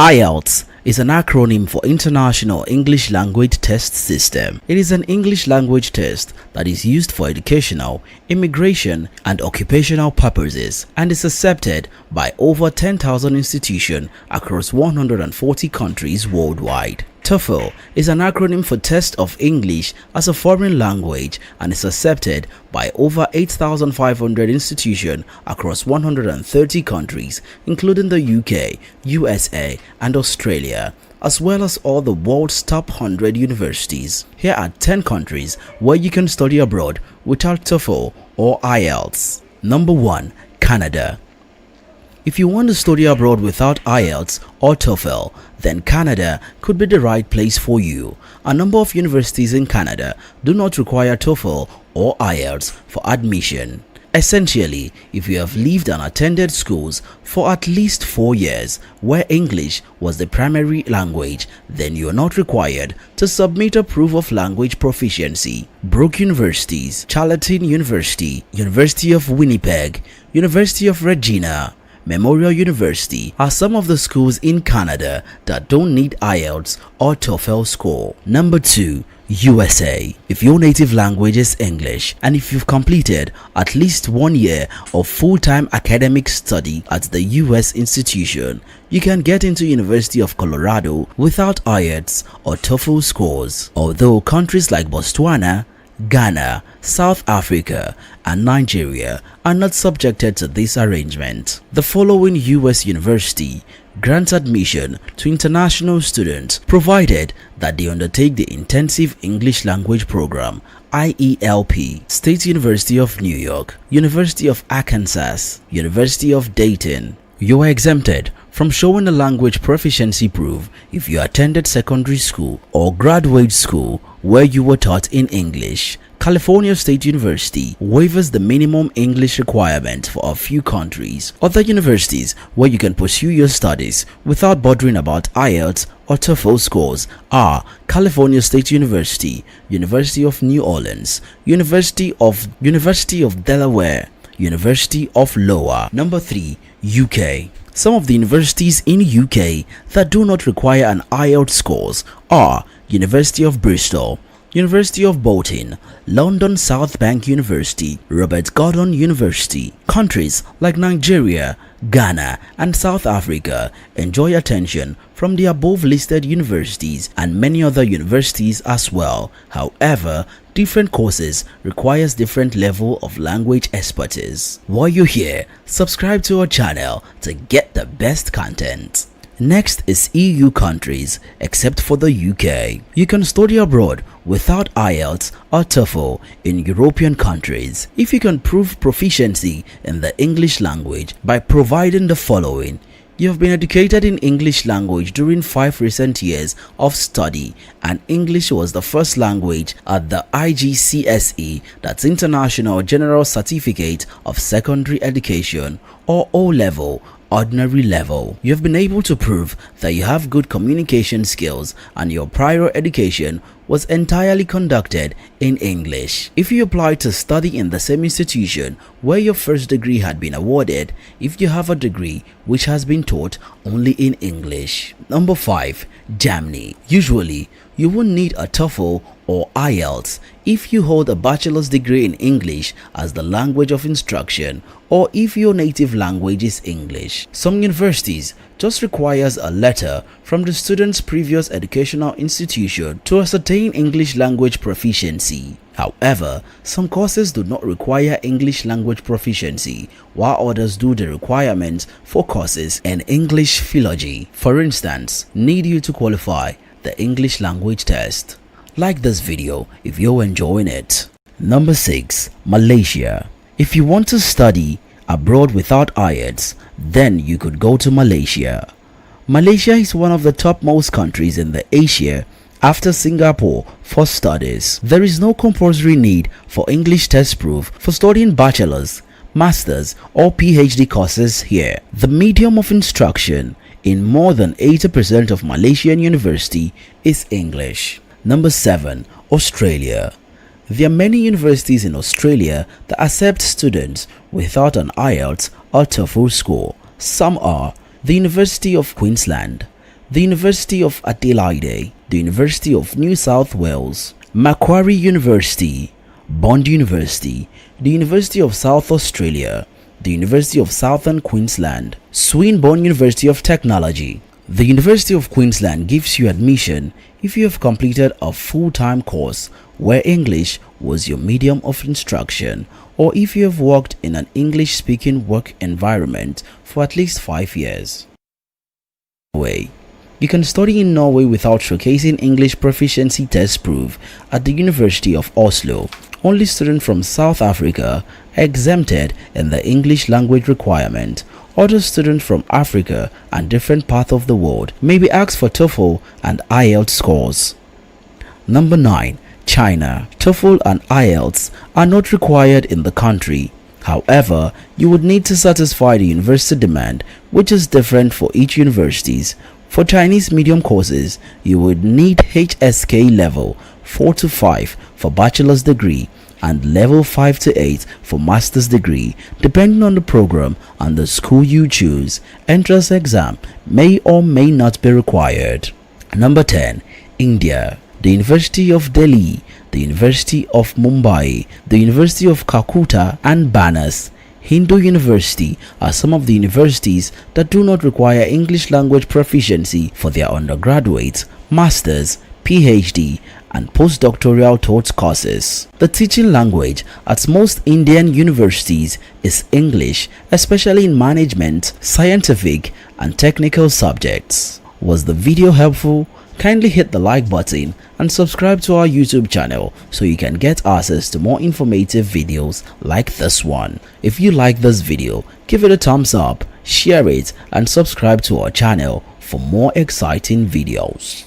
IELTS is an acronym for International English Language Test System. It is an English language test that is used for educational, immigration, and occupational purposes and is accepted by over 10,000 institutions across 140 countries worldwide. TOFEL is an acronym for Test of English as a Foreign Language and is accepted by over 8,500 institutions across 130 countries, including the UK, USA, and Australia, as well as all the world's top 100 universities. Here are 10 countries where you can study abroad without TOFEL or IELTS. Number 1. Canada. If you want to study abroad without IELTS or TOFEL, then Canada could be the right place for you. A number of universities in Canada do not require TOFEL or IELTS for admission. Essentially, if you have lived and attended schools for at least 4 years where English was the primary language, then you are not required to submit a proof of language proficiency. Brook Universities, Charlotte University, University of Winnipeg, University of Regina, Memorial University are some of the schools in Canada that don't need IELTS or TOFEL score. Number 2. USA. If your native language is English and if you've completed at least 1 year of full-time academic study at the US institution, you can get into University of Colorado without IELTS or TOFEL scores. Although countries like Botswana, Ghana, South Africa, and Nigeria are not subjected to this arrangement. The following US university grants admission to international students provided that they undertake the Intensive English Language Program IELP. State University of New York, University of Arkansas, University of Dayton. You are exempted from showing a language proficiency proof if you attended secondary school or graduate school where you were taught in English. California State University waivers the minimum English requirement for a few countries. Other universities where you can pursue your studies without bothering about IELTS or TOEFL scores are California State University, University of New Orleans, University of Delaware, University of Iowa. Number 3. UK. Some of the universities in UK that do not require an IELTS scores are University of Bristol, University of Bolton, London South Bank University, Robert Gordon University. Countries like Nigeria, Ghana, and South Africa enjoy attention from the above listed universities and many other universities as well. However, different courses requires different level of language expertise. While you're here, subscribe to our channel to get the best content. Next is EU countries except for the UK. You can study abroad without IELTS or TOEFL in European countries if you can prove proficiency in the English language by providing the following. You have been educated in English language during 5 recent years of study and English was the first language at the IGCSE, that's International General Certificate of Secondary Education, or O-Level, ordinary level. You have been able to prove that you have good communication skills and your prior education was entirely conducted in English. If you apply to study in the same institution where your first degree had been awarded, if you have a degree which has been taught only in English. Number 5. Germany. Usually, you won't need a TOEFL or IELTS if you hold a bachelor's degree in English as the language of instruction or if your native language is English. Some universities just requires a letter from the student's previous educational institution to ascertain English language proficiency. However, some courses do not require English language proficiency, while others do the requirements for courses in English philology, for instance, need you to qualify the English language test. Like this video if you're enjoying it. Number 6. Malaysia. If you want to study abroad without IELTS, then you could go to Malaysia. Malaysia is one of the topmost countries in the Asia after Singapore for studies. There is no compulsory need for English test proof for studying bachelor's, master's, or PhD courses here. The medium of instruction in more than 80% of Malaysian university is English. Number 7. Australia. There are many universities in Australia that accept students without an IELTS or TOEFL score. Some are the University of Queensland, the University of Adelaide, the University of New South Wales, Macquarie University, Bond University, the University of South Australia, the University of Southern Queensland, Swinburne University of Technology. The University of Queensland gives you admission if you have completed a full-time course where English was your medium of instruction, or if you have worked in an English-speaking work environment for at least 5 years. Norway. You can study in Norway without showcasing English proficiency test proof at the University of Oslo. Only students from South Africa are exempted in the English language requirement. Other students from Africa and different parts of the world may be asked for TOEFL and IELTS scores. Number 9. China. TOEFL and IELTS are not required in the country. However, you would need to satisfy the university demand, which is different for each universities. For Chinese medium courses, you would need HSK level 4 to 5 for bachelor's degree and level 5 to 8 for master's degree, depending on the program and the school you choose. Entrance exam may or may not be required. Number 10. India. The University of Delhi, the University of Mumbai, the University of Calcutta and Banaras Hindu University are some of the universities that do not require English language proficiency for their undergraduate, master's, PhD and postdoctoral taught courses. The teaching language at most Indian universities is English, especially in management, scientific and technical subjects. Was the video helpful? Kindly hit the like button and subscribe to our YouTube channel so you can get access to more informative videos like this one. If you like this video, give it a thumbs up, share it and subscribe to our channel for more exciting videos.